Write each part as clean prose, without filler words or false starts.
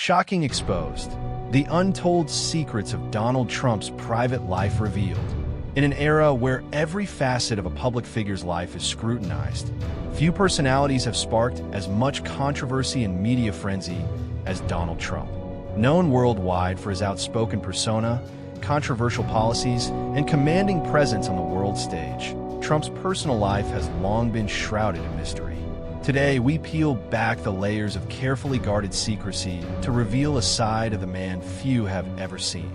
Shocking exposed. The untold secrets of Donald Trump's private life revealed. In an era where every facet of a public figure's life is scrutinized, few personalities have sparked as much controversy and media frenzy as Donald Trump. Known worldwide for his outspoken persona, controversial policies, and commanding presence on the world stage, Trump's personal life has long been shrouded in mystery. Today, we peel back the layers of carefully guarded secrecy to reveal a side of the man few have ever seen.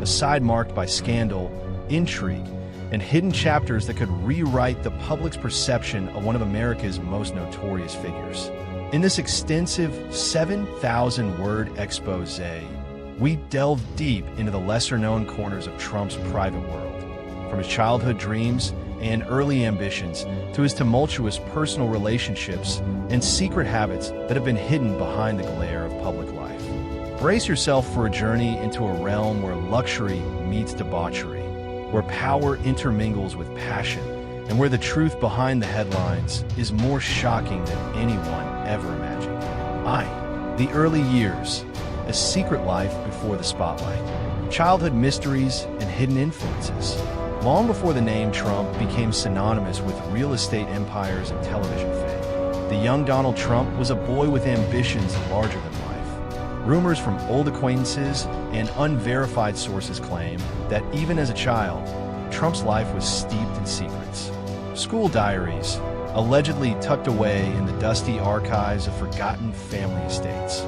A side marked by scandal, intrigue, and hidden chapters that could rewrite the public's perception of one of America's most notorious figures. In this extensive 7,000-word exposé, we delve deep into the lesser-known corners of Trump's private world, from his childhood dreams and early ambitions to his tumultuous personal relationships and secret habits that have been hidden behind the glare of public life. Brace yourself for a journey into a realm where luxury meets debauchery, where power intermingles with passion, and where the truth behind the headlines is more shocking than anyone ever imagined. The early years, a secret life before the spotlight, childhood mysteries and hidden influences. Long before the name Trump became synonymous with real estate empires and television fame, the young Donald Trump was a boy with ambitions larger than life. Rumors from old acquaintances and unverified sources claim that even as a child, Trump's life was steeped in secrets. School diaries, allegedly tucked away in the dusty archives of forgotten family estates,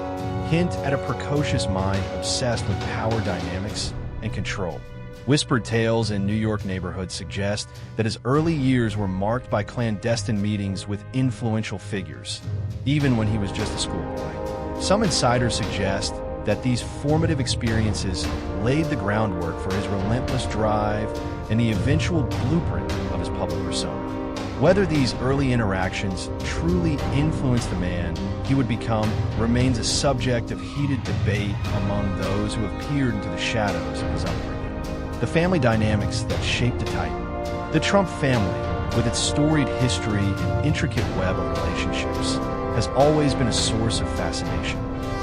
hint at a precocious mind obsessed with power dynamics and control. Whispered tales in New York neighborhoods suggest that his early years were marked by clandestine meetings with influential figures, even when he was just a schoolboy. Some insiders suggest that these formative experiences laid the groundwork for his relentless drive and the eventual blueprint of his public persona. Whether these early interactions truly influenced the man he would become remains a subject of heated debate among those who have peered into the shadows of his upbringing. The family dynamics that shaped the Titan. The Trump family, with its storied history and intricate web of relationships, has always been a source of fascination.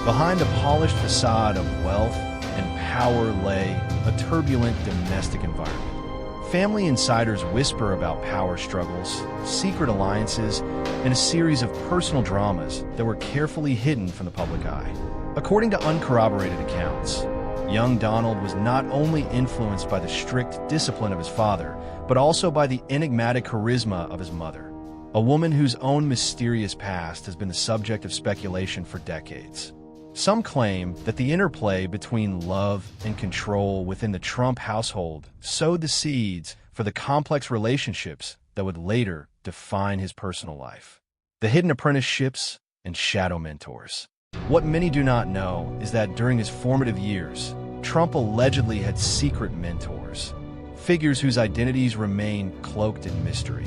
Behind the polished facade of wealth and power lay a turbulent domestic environment. Family insiders whisper about power struggles, secret alliances, and a series of personal dramas that were carefully hidden from the public eye. According to uncorroborated accounts, young Donald was not only influenced by the strict discipline of his father, but also by the enigmatic charisma of his mother, a woman whose own mysterious past has been the subject of speculation for decades. Some claim that the interplay between love and control within the Trump household sowed the seeds for the complex relationships that would later define his personal life. The hidden apprenticeships and shadow mentors. What many do not know is that during his formative years, Trump allegedly had secret mentors, figures whose identities remain cloaked in mystery.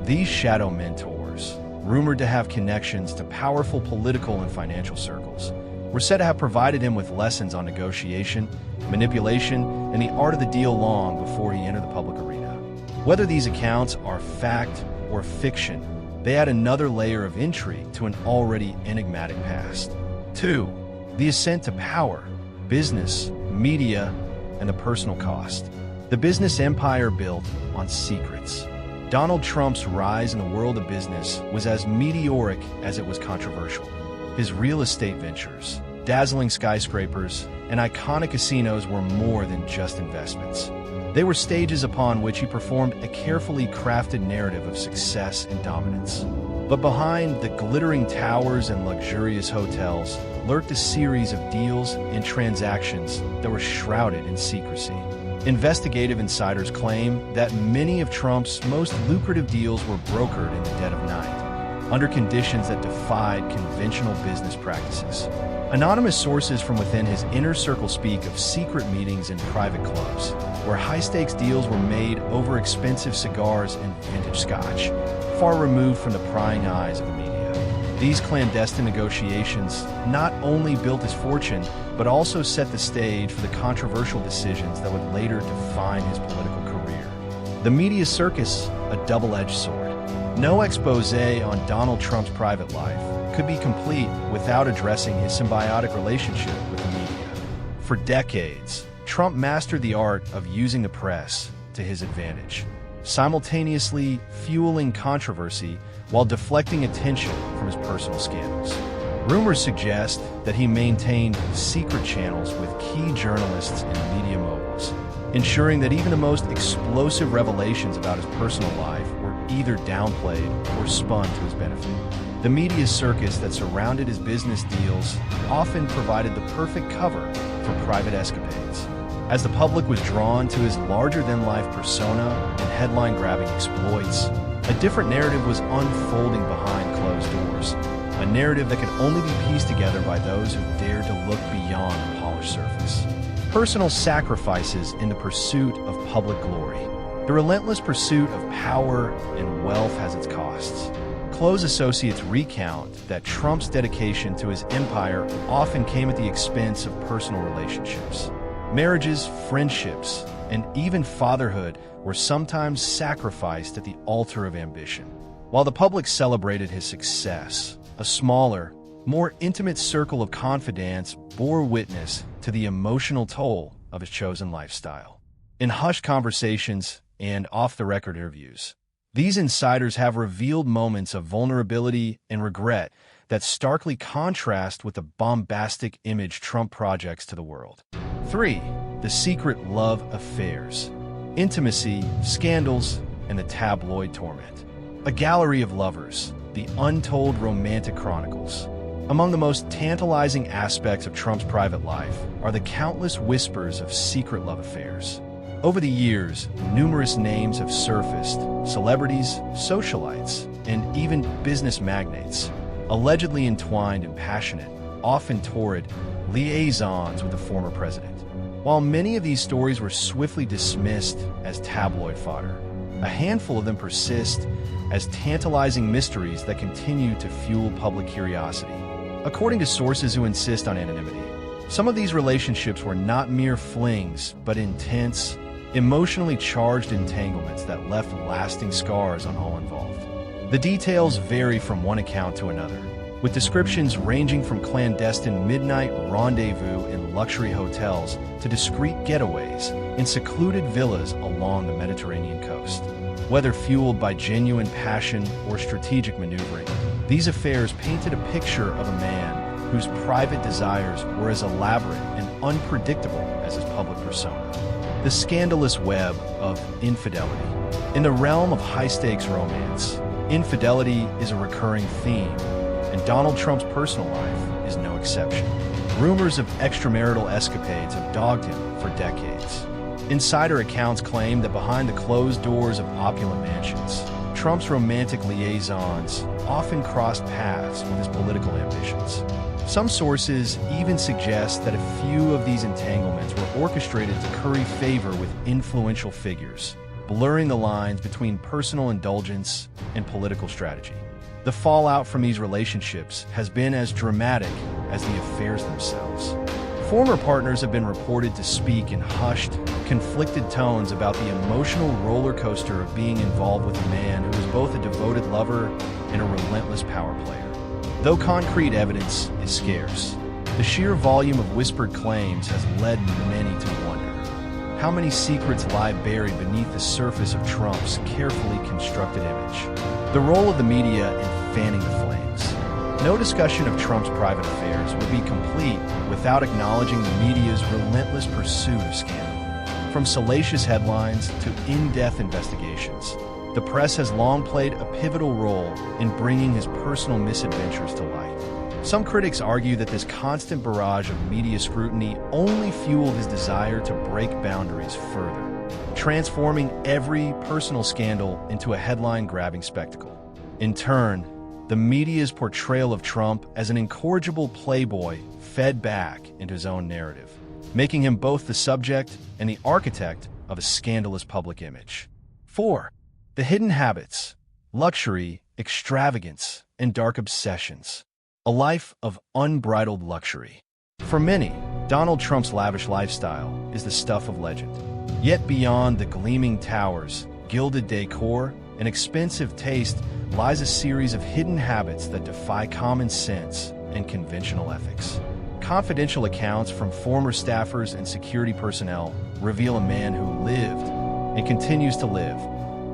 These shadow mentors, rumored to have connections to powerful political and financial circles, were said to have provided him with lessons on negotiation, manipulation, and the art of the deal long before he entered the public arena. Whether these accounts are fact or fiction, they add another layer of intrigue to an already enigmatic past. 2. The ascent to power, business, media, and the personal cost. The business empire built on secrets. Donald Trump's rise in the world of business was as meteoric as it was controversial. His real estate ventures, dazzling skyscrapers, and iconic casinos were more than just investments. They were stages upon which he performed a carefully crafted narrative of success and dominance. But behind the glittering towers and luxurious hotels lurked a series of deals and transactions that were shrouded in secrecy. Investigative insiders claim that many of Trump's most lucrative deals were brokered in the dead of night, under conditions that defied conventional business practices. Anonymous sources from within his inner circle speak of secret meetings in private clubs, where high-stakes deals were made over expensive cigars and vintage scotch, far removed from the prying eyes of the media. These clandestine negotiations not only built his fortune, but also set the stage for the controversial decisions that would later define his political career. The media circus, a double-edged sword. No expose on Donald Trump's private life, could be complete without addressing his symbiotic relationship with the media. For decades, Trump mastered the art of using the press to his advantage, simultaneously fueling controversy while deflecting attention from his personal scandals. Rumors suggest that he maintained secret channels with key journalists and media moguls, ensuring that even the most explosive revelations about his personal life were either downplayed or spun to his benefit. The media circus that surrounded his business deals often provided the perfect cover for private escapades. As the public was drawn to his larger-than-life persona and headline-grabbing exploits, a different narrative was unfolding behind closed doors, a narrative that could only be pieced together by those who dared to look beyond the polished surface. Personal sacrifices in the pursuit of public glory. The relentless pursuit of power and wealth has its costs. Close associates recount that Trump's dedication to his empire often came at the expense of personal relationships. Marriages, friendships, and even fatherhood were sometimes sacrificed at the altar of ambition. While the public celebrated his success, a smaller, more intimate circle of confidants bore witness to the emotional toll of his chosen lifestyle. In hushed conversations and off-the-record interviews, these insiders have revealed moments of vulnerability and regret that starkly contrast with the bombastic image Trump projects to the world. 3. The secret love affairs. Intimacy, scandals, and the tabloid torment. A gallery of lovers, the untold romantic chronicles. Among the most tantalizing aspects of Trump's private life are the countless whispers of secret love affairs. Over the years, numerous names have surfaced, celebrities, socialites, and even business magnates, allegedly entwined in passionate, often torrid, liaisons with the former president. While many of these stories were swiftly dismissed as tabloid fodder, a handful of them persist as tantalizing mysteries that continue to fuel public curiosity. According to sources who insist on anonymity, some of these relationships were not mere flings, but intense, emotionally charged entanglements that left lasting scars on all involved. The details vary from one account to another, with descriptions ranging from clandestine midnight rendezvous in luxury hotels to discreet getaways in secluded villas along the Mediterranean coast. Whether fueled by genuine passion or strategic maneuvering, these affairs painted a picture of a man whose private desires were as elaborate and unpredictable as his public persona. The scandalous web of infidelity. In the realm of high-stakes romance, infidelity is a recurring theme, and Donald Trump's personal life is no exception. Rumors of extramarital escapades have dogged him for decades. Insider accounts claim that behind the closed doors of opulent mansions, Trump's romantic liaisons often crossed paths with his political ambitions. Some sources even suggest that a few of these entanglements were orchestrated to curry favor with influential figures, blurring the lines between personal indulgence and political strategy. The fallout from these relationships has been as dramatic as the affairs themselves. Former partners have been reported to speak in hushed, conflicted tones about the emotional roller coaster of being involved with a man who is both a devoted lover and a relentless power player. Though concrete evidence is scarce, the sheer volume of whispered claims has led many to wonder, how many secrets lie buried beneath the surface of Trump's carefully constructed image? The role of the media in fanning the flames. No discussion of Trump's private affairs would be complete without acknowledging the media's relentless pursuit of scandal. From salacious headlines to in-depth investigations, the press has long played a pivotal role in bringing his personal misadventures to light. Some critics argue that this constant barrage of media scrutiny only fueled his desire to break boundaries further, transforming every personal scandal into a headline-grabbing spectacle. In turn, the media's portrayal of Trump as an incorrigible playboy fed back into his own narrative, making him both the subject and the architect of a scandalous public image. 4. The hidden habits, luxury, extravagance, and dark obsessions. A life of unbridled luxury. For many, Donald Trump's lavish lifestyle is the stuff of legend. Yet beyond the gleaming towers, gilded decor, and expensive taste lies a series of hidden habits that defy common sense and conventional ethics. Confidential accounts from former staffers and security personnel reveal a man who lived and continues to live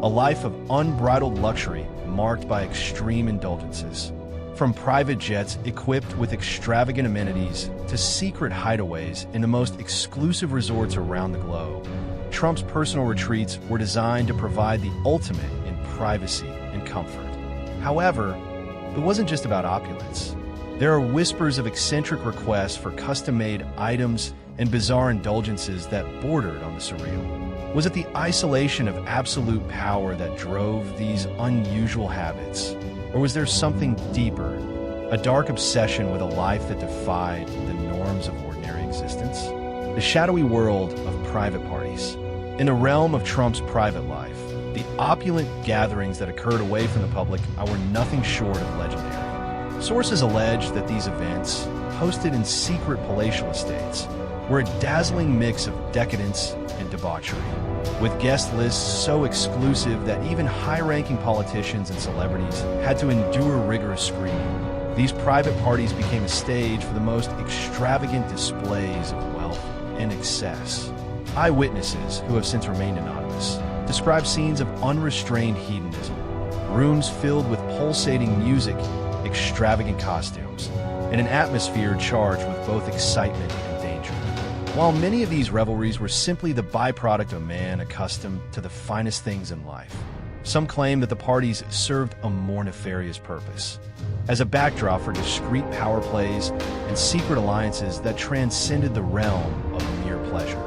a life of unbridled luxury marked by extreme indulgences. From private jets equipped with extravagant amenities to secret hideaways in the most exclusive resorts around the globe, Trump's personal retreats were designed to provide the ultimate in privacy and comfort. However, it wasn't just about opulence. There are whispers of eccentric requests for custom-made items and bizarre indulgences that bordered on the surreal. Was it the isolation of absolute power that drove these unusual habits? Or was there something deeper, a dark obsession with a life that defied the norms of ordinary existence? The shadowy world of private parties. In the realm of Trump's private life, the opulent gatherings that occurred away from the public were nothing short of legendary. Sources allege that these events, hosted in secret palatial estates, were a dazzling mix of decadence and debauchery, with guest lists so exclusive that even high-ranking politicians and celebrities had to endure rigorous screening. These private parties became a stage for the most extravagant displays of wealth and excess. Eyewitnesses, who have since remained anonymous, describe scenes of unrestrained hedonism, rooms filled with pulsating music, extravagant costumes, and an atmosphere charged with both excitement and danger. While many of these revelries were simply the byproduct of a man accustomed to the finest things in life, some claim that the parties served a more nefarious purpose, as a backdrop for discreet power plays and secret alliances that transcended the realm of mere pleasure.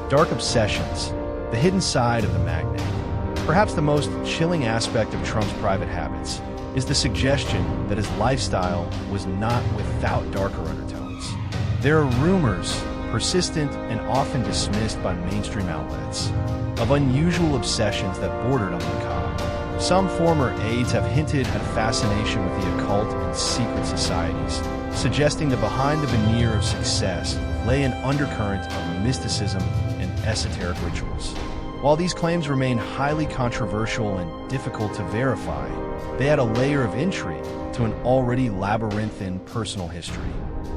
Dark obsessions, the hidden side of the magnate. Perhaps the most chilling aspect of Trump's private habits is the suggestion that his lifestyle was not without darker undertones. There are rumors, persistent and often dismissed by mainstream outlets, of unusual obsessions that bordered on the macabre. Some former aides have hinted at a fascination with the occult and secret societies, suggesting that behind the veneer of success lay an undercurrent of mysticism and esoteric rituals. While these claims remain highly controversial and difficult to verify, they add a layer of intrigue to an already labyrinthine personal history.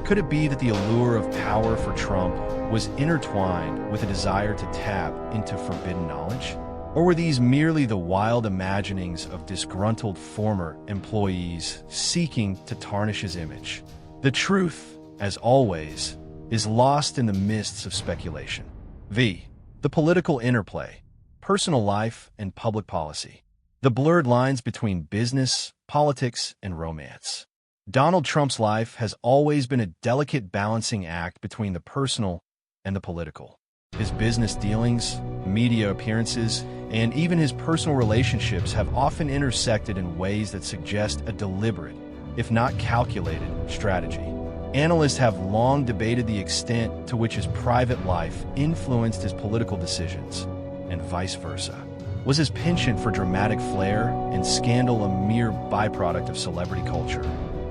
Could it be that the allure of power for Trump was intertwined with a desire to tap into forbidden knowledge? Or were these merely the wild imaginings of disgruntled former employees seeking to tarnish his image? The truth, as always, is lost in the mists of speculation. The political interplay, personal life, and public policy. The blurred lines between business, politics, and romance. Donald Trump's life has always been a delicate balancing act between the personal and the political. His business dealings, media appearances, and even his personal relationships have often intersected in ways that suggest a deliberate, if not calculated, strategy. Analysts have long debated the extent to which his private life influenced his political decisions, and vice versa. Was his penchant for dramatic flair and scandal a mere byproduct of celebrity culture?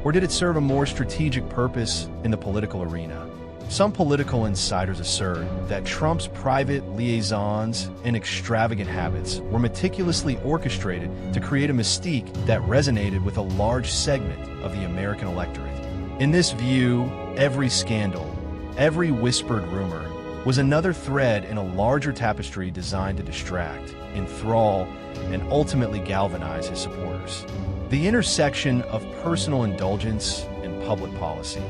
Or did it serve a more strategic purpose in the political arena? Some political insiders assert that Trump's private liaisons and extravagant habits were meticulously orchestrated to create a mystique that resonated with a large segment of the American electorate. In this view, every scandal, every whispered rumor, was another thread in a larger tapestry designed to distract, enthrall, and ultimately galvanize his supporters. The intersection of personal indulgence and public policy,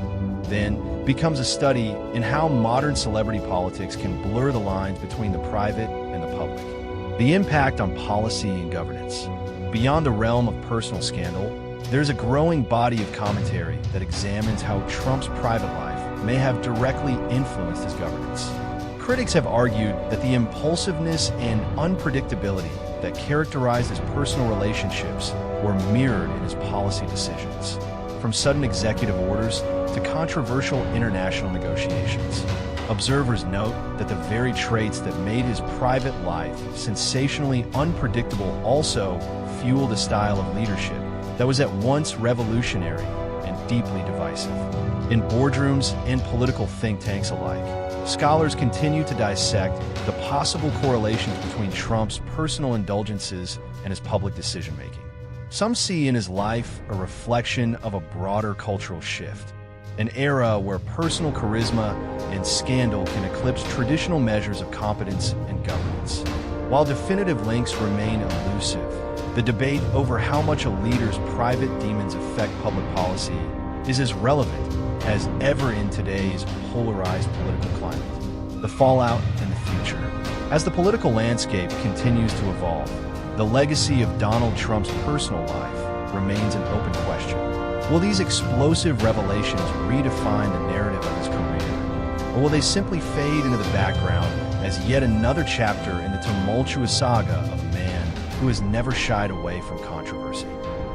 then, becomes a study in how modern celebrity politics can blur the lines between the private and the public. The impact on policy and governance. Beyond the realm of personal scandal, there's a growing body of commentary that examines how Trump's private life may have directly influenced his governance. Critics have argued that the impulsiveness and unpredictability that characterized his personal relationships were mirrored in his policy decisions, from sudden executive orders to controversial international negotiations. Observers note that the very traits that made his private life sensationally unpredictable also fueled a style of leadership that was at once revolutionary and deeply divisive. In boardrooms and political think tanks alike, scholars continue to dissect the possible correlations between Trump's personal indulgences and his public decision-making. Some see in his life a reflection of a broader cultural shift, an era where personal charisma and scandal can eclipse traditional measures of competence and governance. While definitive links remain elusive, the debate over how much a leader's private demons affect public policy is as relevant as ever in today's polarized political climate. The fallout and the future. As the political landscape continues to evolve, the legacy of Donald Trump's personal life remains an open question. Will these explosive revelations redefine the narrative of his career, or will they simply fade into the background as yet another chapter in the tumultuous saga of a man who has never shied away from controversy?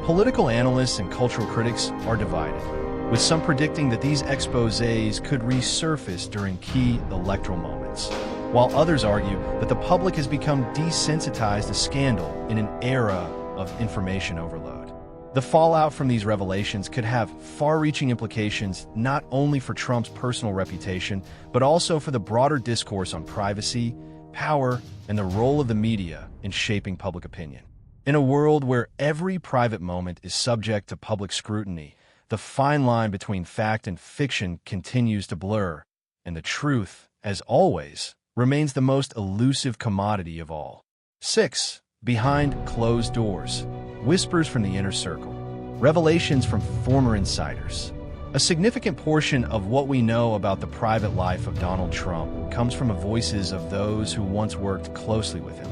Political analysts and cultural critics are divided, with some predicting that these exposés could resurface during key electoral moments, while others argue that the public has become desensitized to scandal in an era of information overload. The fallout from these revelations could have far-reaching implications not only for Trump's personal reputation, but also for the broader discourse on privacy, power, and the role of the media in shaping public opinion. In a world where every private moment is subject to public scrutiny, the fine line between fact and fiction continues to blur, and the truth, as always, remains the most elusive commodity of all. 6. Behind closed doors. Whispers from the inner circle. Revelations from former insiders. A significant portion of what we know about the private life of Donald Trump comes from the voices of those who once worked closely with him.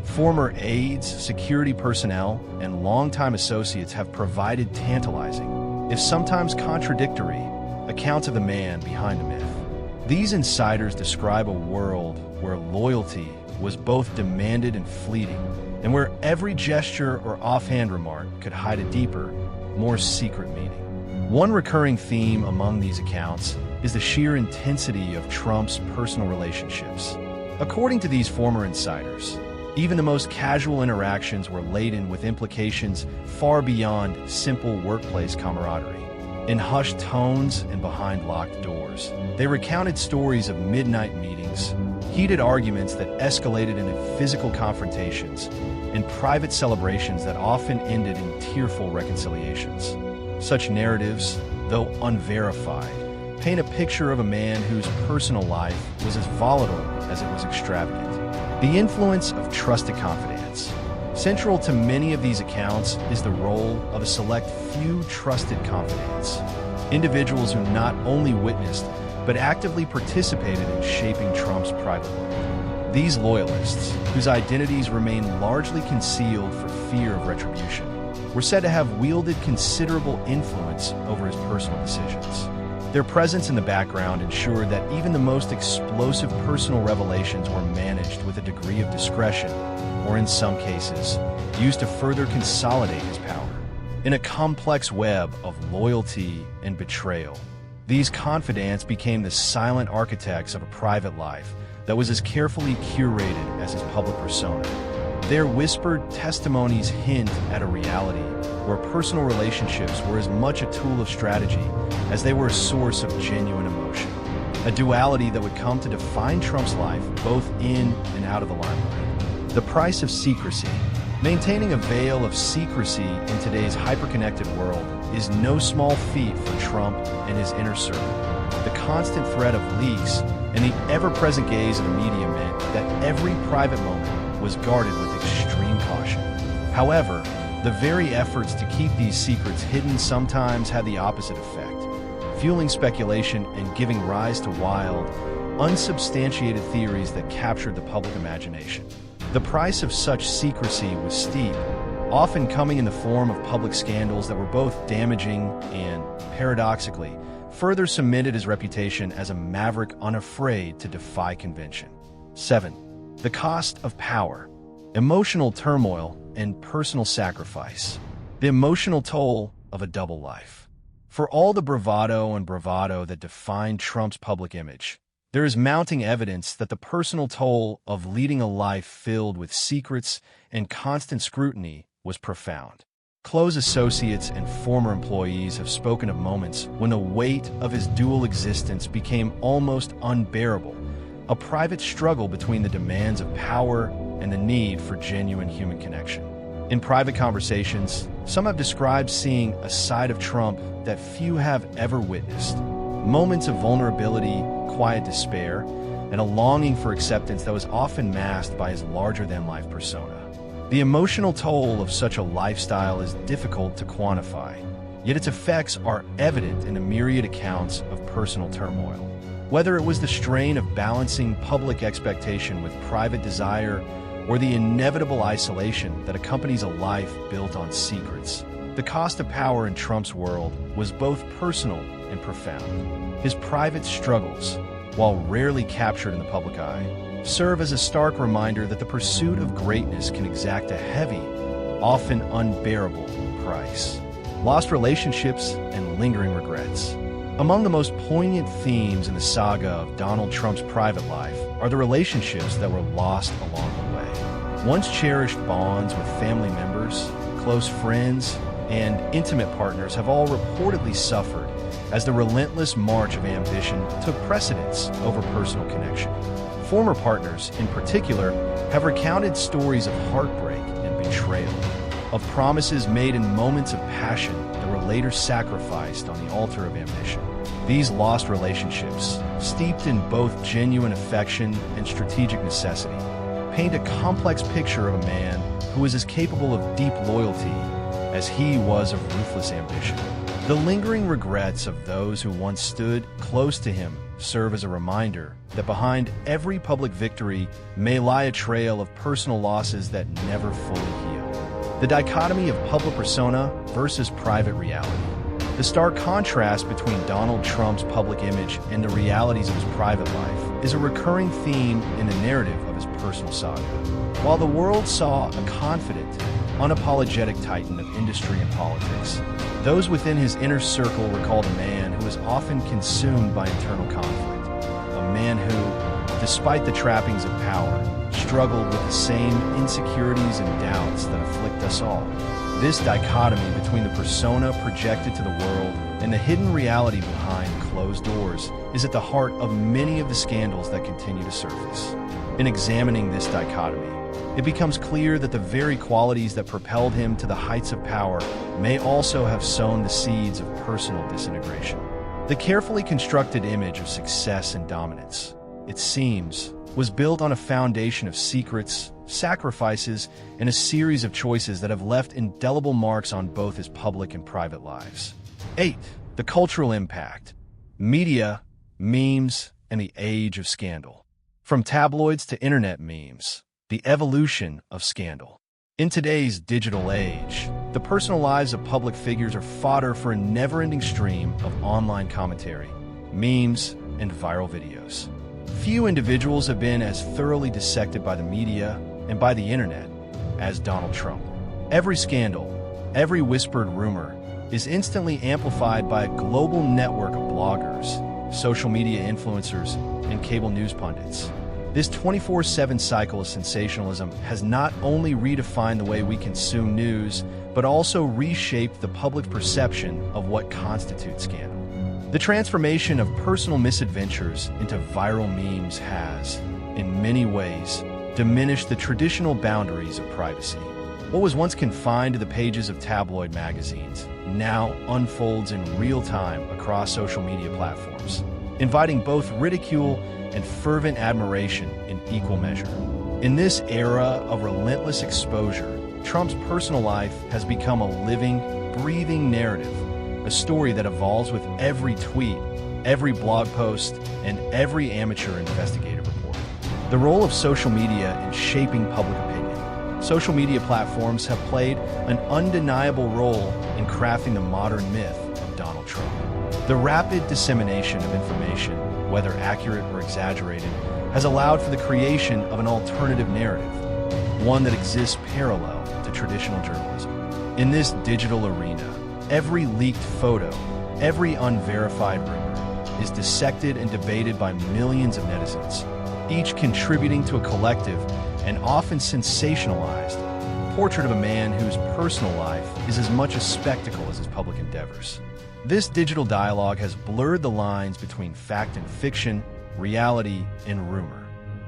Former aides, security personnel, and longtime associates have provided tantalizing, if sometimes contradictory, accounts of the man behind the myth. These insiders describe a world where loyalty was both demanded and fleeting, and where every gesture or offhand remark could hide a deeper, more secret meaning. One recurring theme among these accounts is the sheer intensity of Trump's personal relationships. According to these former insiders, even the most casual interactions were laden with implications far beyond simple workplace camaraderie. In hushed tones and behind locked doors, they recounted stories of midnight meetings, heated arguments that escalated into physical confrontations, and private celebrations that often ended in tearful reconciliations. Such narratives, though unverified, paint a picture of a man whose personal life was as volatile as it was extravagant. The influence of trusted confidants. Central to many of these accounts is the role of a select few trusted confidants, individuals who not only witnessed, but actively participated in shaping Trump's private world. These loyalists, whose identities remain largely concealed for fear of retribution, were said to have wielded considerable influence over his personal decisions. Their presence in the background ensured that even the most explosive personal revelations were managed with a degree of discretion, or in some cases, used to further consolidate his power. In a complex web of loyalty and betrayal, these confidants became the silent architects of a private life that was as carefully curated as his public persona. Their whispered testimonies hint at a reality where personal relationships were as much a tool of strategy as they were a source of genuine emotion, a duality that would come to define Trump's life both in and out of the limelight. The price of secrecy. Maintaining a veil of secrecy in today's hyper-connected world is no small feat for Trump and his inner circle. The constant threat of leaks and the ever-present gaze of the media meant that every private moment was guarded with extreme caution. However, the very efforts to keep these secrets hidden sometimes had the opposite effect, fueling speculation and giving rise to wild, unsubstantiated theories that captured the public imagination. The price of such secrecy was steep, often coming in the form of public scandals that were both damaging and, paradoxically, further cemented his reputation as a maverick unafraid to defy convention. 7. The cost of power. Emotional turmoil and personal sacrifice. The emotional toll of a double life. For all the bravado that defined Trump's public image, there is mounting evidence that the personal toll of leading a life filled with secrets and constant scrutiny was profound. Close associates and former employees have spoken of moments when the weight of his dual existence became almost unbearable, a private struggle between the demands of power and the need for genuine human connection. In private conversations, some have described seeing a side of Trump that few have ever witnessed. Moments of vulnerability, quiet despair, and a longing for acceptance that was often masked by his larger-than-life persona. The emotional toll of such a lifestyle is difficult to quantify, yet its effects are evident in a myriad accounts of personal turmoil. Whether it was the strain of balancing public expectation with private desire, or the inevitable isolation that accompanies a life built on secrets, the cost of power in Trump's world was both personal and profound. His private struggles, while rarely captured in the public eye, serve as a stark reminder that the pursuit of greatness can exact a heavy, often unbearable price. Lost relationships and lingering regrets. Among the most poignant themes in the saga of Donald Trump's private life are the relationships that were lost along the way. Once cherished bonds with family members, close friends, and intimate partners have all reportedly suffered as the relentless march of ambition took precedence over personal connection. Former partners, in particular, have recounted stories of heartbreak and betrayal, of promises made in moments of passion that were later sacrificed on the altar of ambition. These lost relationships, steeped in both genuine affection and strategic necessity, paint a complex picture of a man who was as capable of deep loyalty as he was of ruthless ambition. The lingering regrets of those who once stood close to him serve as a reminder that behind every public victory may lie a trail of personal losses that never fully heal. The dichotomy of public persona versus private reality. The stark contrast between Donald Trump's public image and the realities of his private life is a recurring theme in the narrative of his personal saga. While the world saw a confident, unapologetic titan of industry and politics, those within his inner circle recalled a man who was often consumed by internal conflict, a man who, despite the trappings of power, struggled with the same insecurities and doubts that afflict us all. This dichotomy between the persona projected to the world and the hidden reality behind closed doors is at the heart of many of the scandals that continue to surface. In examining this dichotomy, it becomes clear that the very qualities that propelled him to the heights of power may also have sown the seeds of personal disintegration. The carefully constructed image of success and dominance, it seems, was built on a foundation of secrets, sacrifices, and a series of choices that have left indelible marks on both his public and private lives. 8. The cultural impact. Media, memes, and the age of scandal. From tabloids to internet memes, the evolution of scandal. In today's digital age, the personal lives of public figures are fodder for a never-ending stream of online commentary, memes, and viral videos. Few individuals have been as thoroughly dissected by the media and by the internet as Donald Trump. Every scandal, every whispered rumor is instantly amplified by a global network of bloggers, social media influencers, and cable news pundits. This 24/7 cycle of sensationalism has not only redefined the way we consume news, but also reshaped the public perception of what constitutes scandal. The transformation of personal misadventures into viral memes has, in many ways, diminished the traditional boundaries of privacy. What was once confined to the pages of tabloid magazines now unfolds in real time across social media platforms, inviting both ridicule and fervent admiration in equal measure. In this era of relentless exposure, Trump's personal life has become a living, breathing narrative, a story that evolves with every tweet, every blog post, and every amateur investigative report. The role of social media in shaping public opinion. Social media platforms have played an undeniable role in crafting the modern myth of Donald Trump. The rapid dissemination of information, whether accurate or exaggerated, has allowed for the creation of an alternative narrative, one that exists parallel to traditional journalism. In this digital arena, every leaked photo, every unverified rumor is dissected and debated by millions of netizens, each contributing to a collective and often sensationalized portrait of a man whose personal life is as much a spectacle as his public endeavors. This digital dialogue has blurred the lines between fact and fiction, reality and rumor.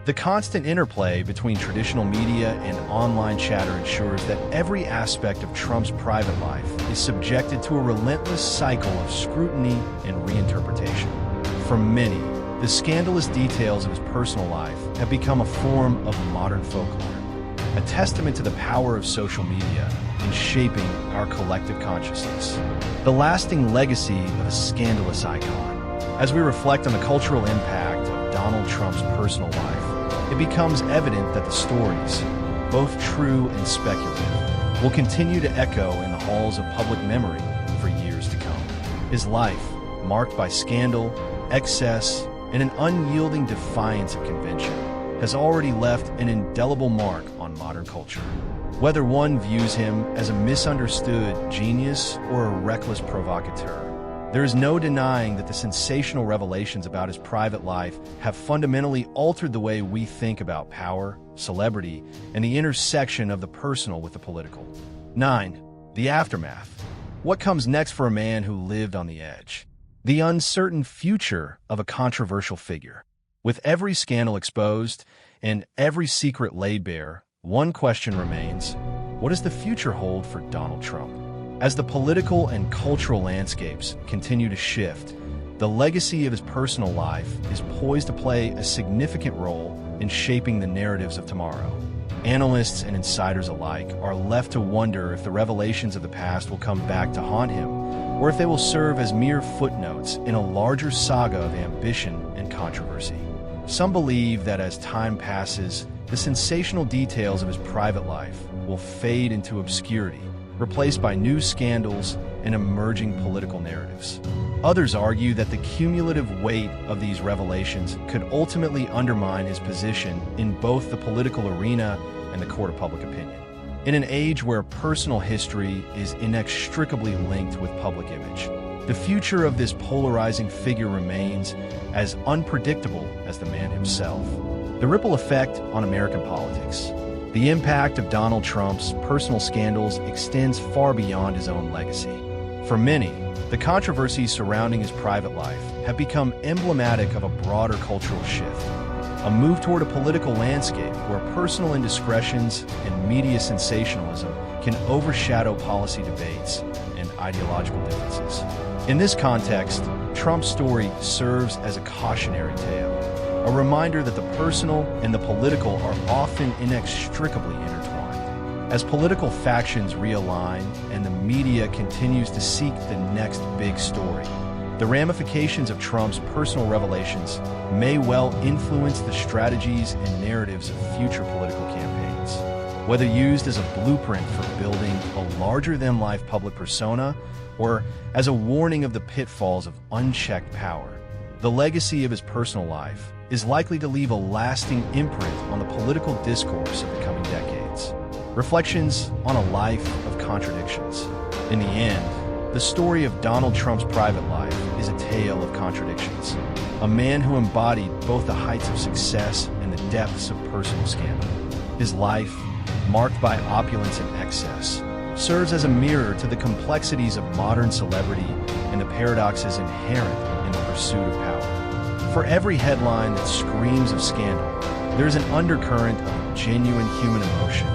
The constant interplay between traditional media and online chatter ensures that every aspect of Trump's private life is subjected to a relentless cycle of scrutiny and reinterpretation. For many, the scandalous details of his personal life have become a form of modern folklore, a testament to the power of social media in shaping our collective consciousness. The lasting legacy of a scandalous icon. As we reflect on the cultural impact of Donald Trump's personal life, it becomes evident that the stories, both true and speculative, will continue to echo in the halls of public memory for years to come. His life, marked by scandal, excess, and an unyielding defiance of convention, has already left an indelible mark on modern culture. Whether one views him as a misunderstood genius or a reckless provocateur, there is no denying that the sensational revelations about his private life have fundamentally altered the way we think about power, celebrity, and the intersection of the personal with the political. 9. The aftermath. What comes next for a man who lived on the edge? The uncertain future of a controversial figure. With every scandal exposed and every secret laid bare, one question remains: what does the future hold for Donald Trump? As the political and cultural landscapes continue to shift, the legacy of his personal life is poised to play a significant role in shaping the narratives of tomorrow. Analysts and insiders alike are left to wonder if the revelations of the past will come back to haunt him, or if they will serve as mere footnotes in a larger saga of ambition and controversy. Some believe that as time passes, the sensational details of his private life will fade into obscurity, replaced by new scandals and emerging political narratives. Others argue that the cumulative weight of these revelations could ultimately undermine his position in both the political arena and the court of public opinion. In an age where personal history is inextricably linked with public image, the future of this polarizing figure remains as unpredictable as the man himself. The ripple effect on American politics. The impact of Donald Trump's personal scandals extends far beyond his own legacy. For many, the controversies surrounding his private life have become emblematic of a broader cultural shift, a move toward a political landscape where personal indiscretions and media sensationalism can overshadow policy debates and ideological differences. In this context, Trump's story serves as a cautionary tale, a reminder that the personal and the political are often inextricably intertwined. As political factions realign and the media continues to seek the next big story, the ramifications of Trump's personal revelations may well influence the strategies and narratives of future political campaigns. Whether used as a blueprint for building a larger-than-life public persona or as a warning of the pitfalls of unchecked power, the legacy of his personal life is likely to leave a lasting imprint on the political discourse of the coming decades. Reflections on a life of contradictions. In the end, the story of Donald Trump's private life is a tale of contradictions. A man who embodied both the heights of success and the depths of personal scandal. His life, marked by opulence and excess, serves as a mirror to the complexities of modern celebrity and the paradoxes inherent in the pursuit of power. For every headline that screams of scandal, there is an undercurrent of genuine human emotion,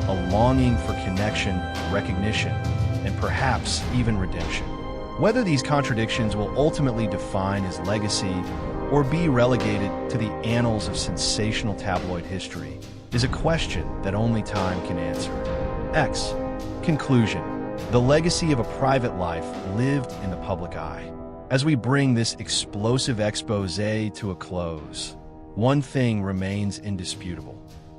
a longing for connection, recognition, and perhaps even redemption. Whether these contradictions will ultimately define his legacy or be relegated to the annals of sensational tabloid history is a question that only time can answer. X. Conclusion. The legacy of a private life lived in the public eye. As we bring this explosive expose to a close, one thing remains indisputable.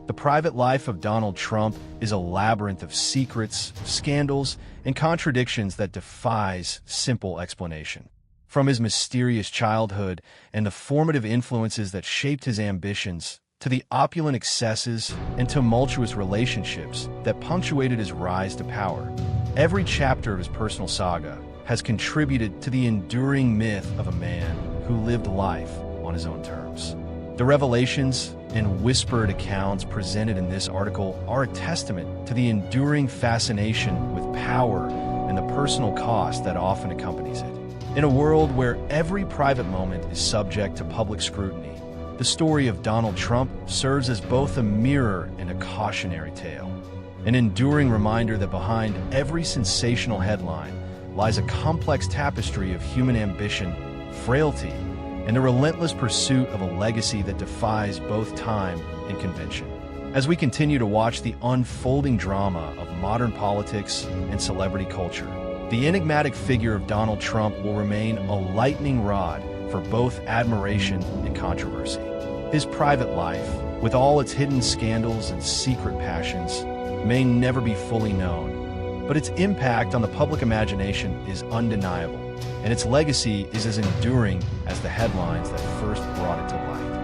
The private life of Donald Trump is a labyrinth of secrets, scandals, and contradictions that defies simple explanation. From his mysterious childhood and the formative influences that shaped his ambitions, to the opulent excesses and tumultuous relationships that punctuated his rise to power, every chapter of his personal saga has contributed to the enduring myth of a man who lived life on his own terms. The revelations and whispered accounts presented in this article are a testament to the enduring fascination with power and the personal cost that often accompanies it. In a world where every private moment is subject to public scrutiny, The story of Donald Trump serves as both a mirror and a cautionary tale, an enduring reminder that behind every sensational headline lies a complex tapestry of human ambition, frailty, and a relentless pursuit of a legacy that defies both time and convention. As we continue to watch the unfolding drama of modern politics and celebrity culture, the enigmatic figure of Donald Trump will remain a lightning rod for both admiration and controversy. His private life, with all its hidden scandals and secret passions, may never be fully known, but its impact on the public imagination is undeniable, and its legacy is as enduring as the headlines that first brought it to light.